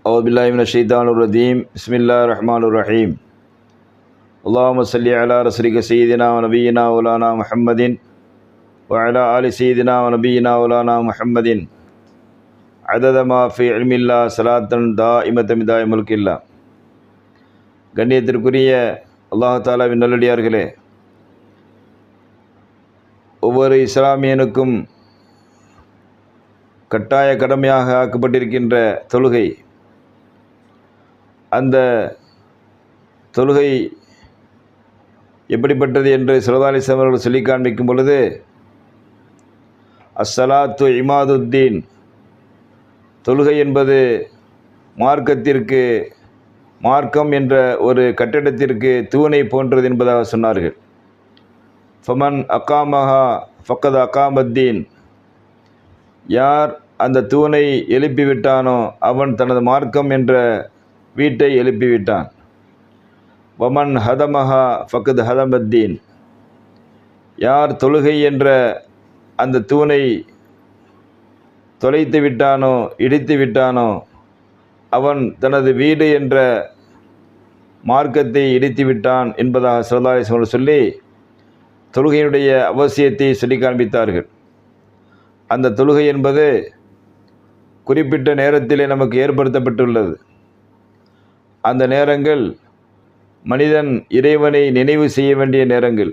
أعوذ بالله من الشيطان الرجيم بسم الله الرحمن الرحيم اللهم صل على رسولك سيدنا ونبينا مولانا محمد وعلى آل سيدنا ونبينا مولانا محمد عدد ما في علم الله صلاة دائمة بدائم ملك الله. கண்ணியத்திற்குரிய அல்லாஹ் தஆலாவின் நல்லடியார்களே, ஒவ்வொரு இஸ்லாமியனுக்கும் கட்டாய கடமையாக ஆக்கப்பட்டிருக்கின்ற தொழுகை, அந்த தொழுகை எப்படிப்பட்டது என்று ஸல்லல்லாஹு அலைஹி வஸல்லம் அவர்கள் சொல்லி காண்பிக்கும் பொழுது, அஸ்ஸலாத்து இமாதுத்தீன், தொழுகை என்பது மார்க்கத்திற்கு, மார்க்கம் என்ற ஒரு கட்டிடத்திற்கு தூணை போன்றது என்பதாக சொன்னார்கள். ஃபமன் அகாமஹா ஃபக்கத் அகாமத்தீன், யார் அந்த தூணை எழுப்பிவிட்டானோ அவன் தனது மார்க்கம் என்ற வீட்டை எழுப்பிவிட்டான். வமன் ஹதமஹா ஃபக்கத் ஹதமத்தீன், யார் தொழுகை என்ற அந்த தூணை தொலைத்து விட்டானோ, இடித்து விட்டானோ, அவன் தனது வீடு என்ற மார்க்கத்தை இடித்து விட்டான் என்பதாக ஸல்லல்லாஹு அலைஹி வஸல்லம் சொல்லி தொழுகையினுடைய அவசியத்தை சொல்லி காண்பித்தார்கள். அந்த தொழுகை என்பது குறிப்பிட்ட நேரத்திலே நமக்கு ஏற்படுத்தப்பட்டுள்ளது. அந்த நேரங்கள் மனிதன் இறைவனை நினைவு செய்ய வேண்டிய நேரங்கள்,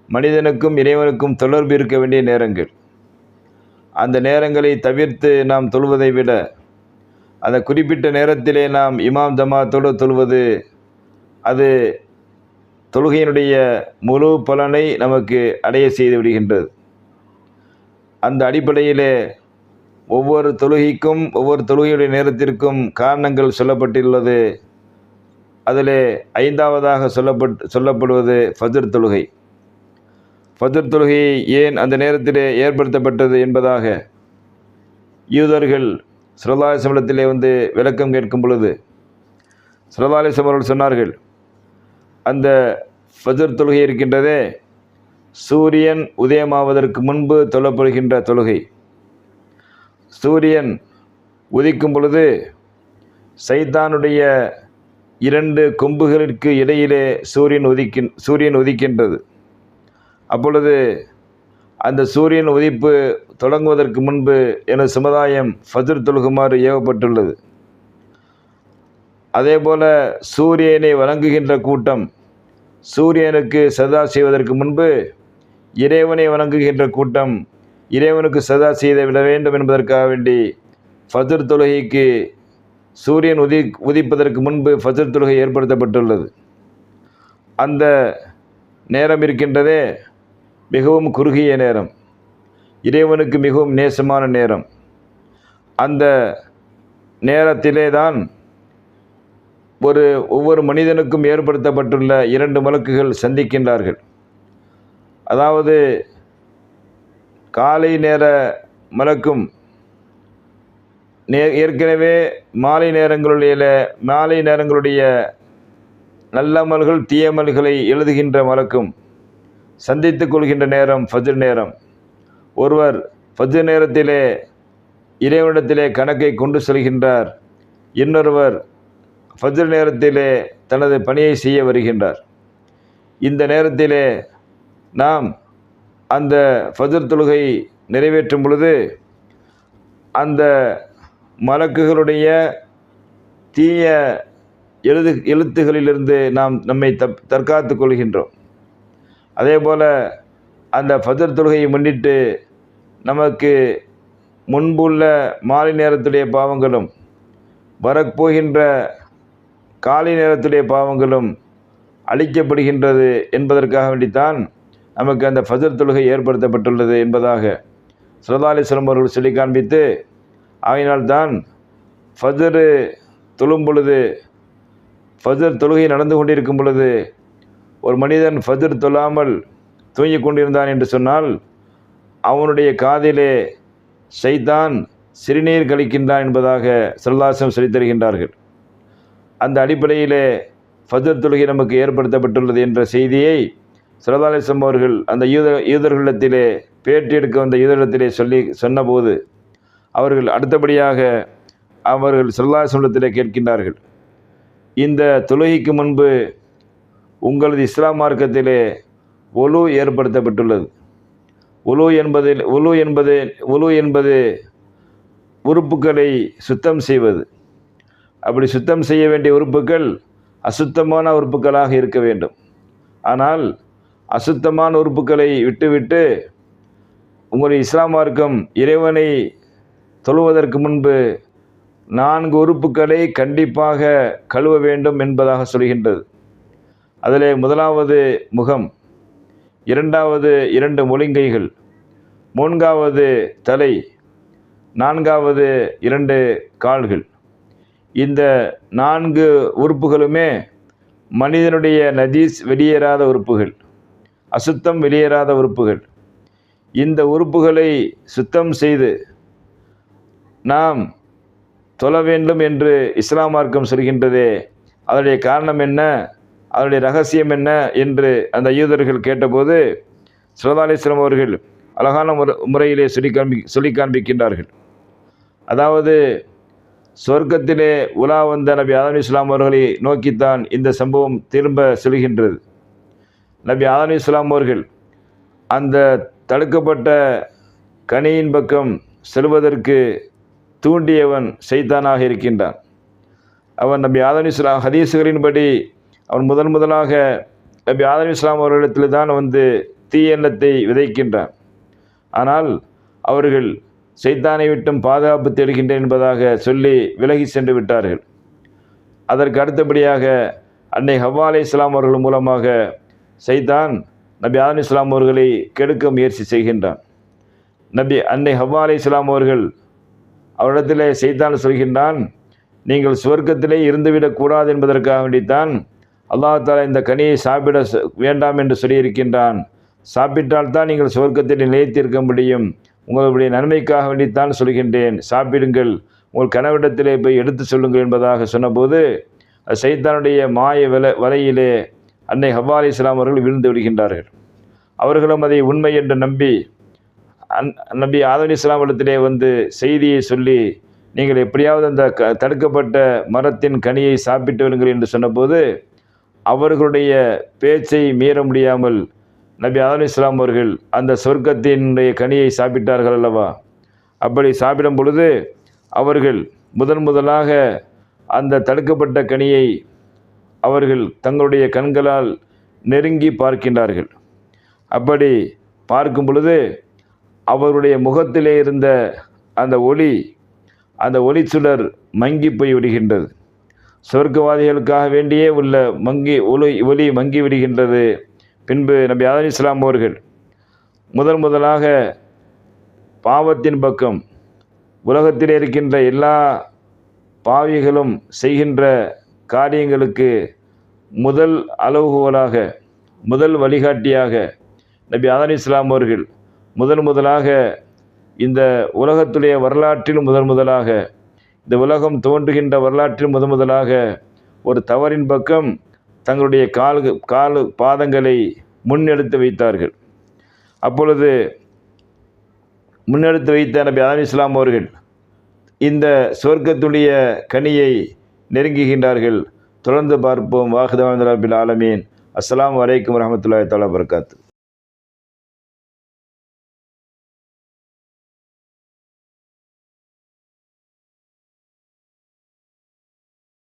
மனிதனுக்கும் இறைவனுக்கும் தொடர்பு இருக்க வேண்டிய நேரங்கள். அந்த நேரங்களை தவிர்த்து நாம் தொழுவதை விட அந்த குறிப்பிட்ட நேரத்திலே நாம் இமாம் ஜமாத்தோடு தொழுவது, அது தொழுகையினுடைய முழு பலனை நமக்கு அடைய செய்து விடுகின்றது. அந்த அடிப்படையிலே ஒவ்வொரு தொழுகைக்கும், ஒவ்வொரு தொழுகையுடைய நேரத்திற்கும் காரணங்கள் சொல்லப்பட்டுள்ளது. அதிலே 5வதாக சொல்லப்படுவது ஃபஜ்ர் தொழுகை. ஃபஜ்ர் தொழுகை ஏன் அந்த நேரத்திலே ஏற்படுத்தப்பட்டது என்பதாக யூதர்கள் ஸல்லல்லாஹு அலைஹி வஸல்லத்திலே வந்து விளக்கம் கேட்கும் பொழுது ஸல்லல்லாஹு அலைஹி வஸல்லம் அவர்கள் சொன்னார்கள், அந்த ஃபஜ்ர் தொழுகை இருக்கின்றதே, சூரியன் உதயமாவதற்கு முன்பு தொழப்படுகின்ற தொழுகை. சூரியன் உதிக்கும் பொழுது சைத்தானுடைய 2 கொம்புகளுக்கு இடையிலே சூரியன் உதிக்கின்றது. அப்பொழுது அந்த சூரியன் உதிப்பு தொடங்குவதற்கு முன்பு எனது சமுதாயம் ஃபஜ்ர் தொழுகுமாறு ஏவப்பட்டுள்ளது. அதேபோல சூரியனை வணங்குகின்ற கூட்டம் சூரியனுக்கு சதா செய்வதற்கு முன்பு இறைவனை வணங்குகின்ற கூட்டம் இறைவனுக்கு சதா செய்து விட வேண்டும் என்பதற்காக வேண்டி ஃபஜ்ர் தொழுகைக்கு சூரியன் உதிப்பதற்கு முன்பு ஃபஜ்ர் தொழுகை ஏற்படுத்தப்பட்டுள்ளது. அந்த நேரம் இருக்கின்றதே, மிகவும் குறுகிய நேரம், இறைவனுக்கு மிகவும் நேசமான நேரம். அந்த நேரத்திலே தான் ஒவ்வொரு மனிதனுக்கும் ஏற்படுத்தப்பட்டுள்ள 2 மலக்குகள் சந்திக்கின்றார்கள். அதாவது காலை நேர மலக்கும் ஏற்கனவே மாலை நேரங்களுடைய நல்லமல்கள் தீயமல்களை எழுதுகின்ற மலக்கும் சந்தித்து கொள்கின்ற நேரம் ஃபஜ்ர் நேரம். ஒருவர் ஃபஜ்ர் நேரத்திலே இறைவனிடத்திலே கணக்கை கொண்டு செல்கின்றார், இன்னொருவர் ஃபஜ்ர் நேரத்திலே தனது பணியை செய்ய வருகின்றார். இந்த நேரத்திலே நாம் அந்த ஃபஜ்ர் தொழுகை நிறைவேற்றும் பொழுது அந்த மலக்குகளுடைய தீய எழுத்துகளிலிருந்து நாம் நம்மை தற்காத்து கொள்கின்றோம். அதேபோல் அந்த ஃபஜ்ர் தொழுகையை முன்னிட்டு நமக்கு முன்புள்ள மாலை நேரத்துடைய பாவங்களும் வரப்போகின்ற காலை நேரத்துடைய பாவங்களும் அழிக்கப்படுகின்றது என்பதற்காக வேண்டித்தான் நமக்கு அந்த ஃபஜ்ர் தொழுகை ஏற்படுத்தப்பட்டுள்ளது என்பதாக ஸல்லல்லாஹு அலைஹி வஸல்லம் அவர்கள் சொல்லி காண்பித்து, ஆகையினால்தான் ஃபஜ்ர் தொழும் பொழுது, ஃபஜ்ர் தொழுகை நடந்து கொண்டிருக்கும் பொழுது ஒரு மனிதன் ஃபஜ்ர் தொழாமல் தூங்கிக் கொண்டிருந்தான் என்று சொன்னால் அவனுடைய காதிலே ஷைத்தான் சிறுநீர் கழிக்கின்றான் என்பதாக ஸல்லல்லாஹு அலைஹி வஸல்லம் சொல்லித் தருகின்றார்கள். அந்த அடிப்படையிலே ஃபஜ்ர் தொழுகை நமக்கு ஏற்படுத்தப்பட்டுள்ளது என்ற செய்தியை ஸல்லல்லாஹு அலைஹி வஸல்லம் அவர்கள் அந்த பேட்டி எடுக்க வந்த யூதரிடத்திலே சொன்னபோது அவர்கள் அடுத்தபடியாக அவர்கள் ஸல்லல்லாஹு அலைஹி வஸல்லம் கேட்கின்றார்கள், இந்த தொழுகைக்கு முன்பு உங்களது இஸ்லாம் மார்க்கத்திலே ஒலு ஏற்படுத்தப்பட்டுள்ளது. ஒலு என்பது உறுப்புகளை சுத்தம் செய்வது. அப்படி சுத்தம் செய்ய வேண்டிய உறுப்புகள் அசுத்தமான உறுப்புகளாக இருக்க வேண்டும். ஆனால் அசுத்தமான உறுப்புகளை விட்டுவிட்டு உங்களுடைய இஸ்லாம் மார்க்கம் இறைவனை தொழுவதற்கு முன்பு 4 உறுப்புகளை கண்டிப்பாக கழுவ வேண்டும் என்பதாக சொல்கின்றது. அதிலே முதலாவது முகம், இரண்டாவது 2 முழங்கைகள், 3வது தலை, 4வது 2 கால்கள். இந்த 4 உறுப்புகளுமே மனிதனுடைய நஜீஸ் வெளியேறாத உறுப்புகள், அசுத்தம் வெளியேறாத உறுப்புகள். இந்த உறுப்புகளை சுத்தம் செய்து நாம் தொழ வேண்டும் என்று இஸ்லாம் மார்க்கம் சொல்கின்றதே, அதனுடைய காரணம் என்ன, அதனுடைய ரகசியம் என்ன என்று அந்த யூதர்கள் கேட்டபோது ஸல்லல்லாஹு அலைஹி வஸல்லம் அவர்கள் அழகான முறையிலே சொல்லி காண்பிக்கின்றார்கள். அதாவது சொர்க்கத்திலே உலா வந்த நபி ஆதம் அலைஹிஸ்ஸலாம் அவர்களை நோக்கித்தான் இந்த சம்பவம் திரும்ப செல்கின்றது. நபி ஆதம் அலைஹிஸ்ஸலாம் அவர்கள் அந்த தடுக்கப்பட்ட கனியின் பக்கம் செல்வதற்கு தூண்டியவன் ஷைத்தானாக இருக்கின்றான். அவன் நபி ஆதம் அலைஹிஸ்ஸலாம் ஹதீஸுகளின்படி அவன் முதலாக நபி ஆதம் அலைஹிஸ்ஸலாம் அவர்களிடத்தில் தான் வந்து தீயெண்ணத்தை விதைக்கின்றான். ஆனால் அவர்கள் ஷைத்தானை விட்டும் பாதுகாப்பு தேடுகின்றேன் என்பதாக சொல்லி விலகி சென்று விட்டார்கள். அதற்கு அடுத்தபடியாக அன்னை ஹவ்வா அலைஹிஸ்ஸலாம் அவர்கள் மூலமாக ஷைத்தான் நபி ஆதம் அலைஹிஸ்ஸலாம் அவர்களை கெடுக்க முயற்சி செய்கின்றான். அன்னை ஹவ்வா அலைஹிஸ்ஸலாம் அவர்கள் அவரிடத்திலே ஷைத்தான் சொல்கின்றான், நீங்கள் சுவர்க்கத்திலே இருந்துவிடக்கூடாது என்பதற்காக வேண்டித்தான் அல்லாஹ் தஆலா இந்த கனியை சாப்பிட வேண்டாம் என்று சொல்லியிருக்கின்றான். சாப்பிட்டால்தான் நீங்கள் சுவர்க்கத்தில் நிலைத்திருக்க முடியும், உங்களுடைய நன்மைக்காக வேண்டித்தான் சொல்கின்றேன், சாப்பிடுங்கள், உங்கள் கனவிடத்திலே போய் எடுத்து சொல்லுங்கள் என்பதாக சொன்னபோது ஷைத்தானுடைய மாய வலையிலே அன்னை ஹவ்வா அலைஹிஸ்ஸலாம் அவர்கள் விழுந்து விடுகின்றார்கள். அவர்களும் அதை உண்மை என்று நம்பி நபி ஆதம் அலைஹிஸ்ஸலாம் இடத்திலே வந்து செய்தியை சொல்லி, நீங்கள் எப்படியாவது அந்த தடுக்கப்பட்ட மரத்தின் கனியை சாப்பிட்டு விடுங்கள் என்று சொன்னபோது அவர்களுடைய பேச்சை மீற முடியாமல் நபி ஆதம் அலைஹிஸ்ஸலாம் அவர்கள் அந்த சொர்க்கத்தினுடைய கனியை சாப்பிட்டார்கள் அல்லவா. அப்படி சாப்பிடும் பொழுது அவர்கள் முதலாக அந்த தடுக்கப்பட்ட கனியை அவர்கள் தங்களுடைய கண்களால் நெருங்கி பார்க்கின்றார்கள். அப்படி பார்க்கும் பொழுது அவருடைய முகத்திலே இருந்த அந்த ஒளி சுடர் மங்கி போய் விடுகின்றது. சொர்க்கவாதிகளுக்காக வேண்டியே உள்ள ஒளி மங்கி விடுகின்றது. பின்பு நபி ஆதம் அலைஹிஸ்ஸலாம் அவர்கள் முதலாக பாவத்தின் பக்கம், உலகத்தில் இருக்கின்ற எல்லா பாவிகளும் செய்கின்ற காரியங்களுக்கு முதல் அளவுகோலாக, முதல் வழிகாட்டியாக நபி ஆதம் அலைஹிஸ்ஸலாம் அவர்கள் முதலாக இந்த உலகத்துடைய வரலாற்றில் முதலாக, இந்த உலகம் தோன்றுகின்ற வரலாற்றில் முதலாக ஒரு தவறின் பக்கம் தங்களுடைய பாதங்களை முன்னெடுத்து வைத்தார்கள். அப்பொழுது முன்னெடுத்து வைத்த நபி ஆதம் அலைஹிஸ்ஸலாம் அவர்கள் இந்த சொர்க்கத்துடைய கனியை நெருங்குகின்றார்கள். தொடர்ந்து பார்ப்போம். வாஹிது ரப்பில் ஆலமீன். அஸ்ஸலாமு அலைக்கும் வரஹ்மத்துல்லாஹி தஆலா வபரகாத்துஹு.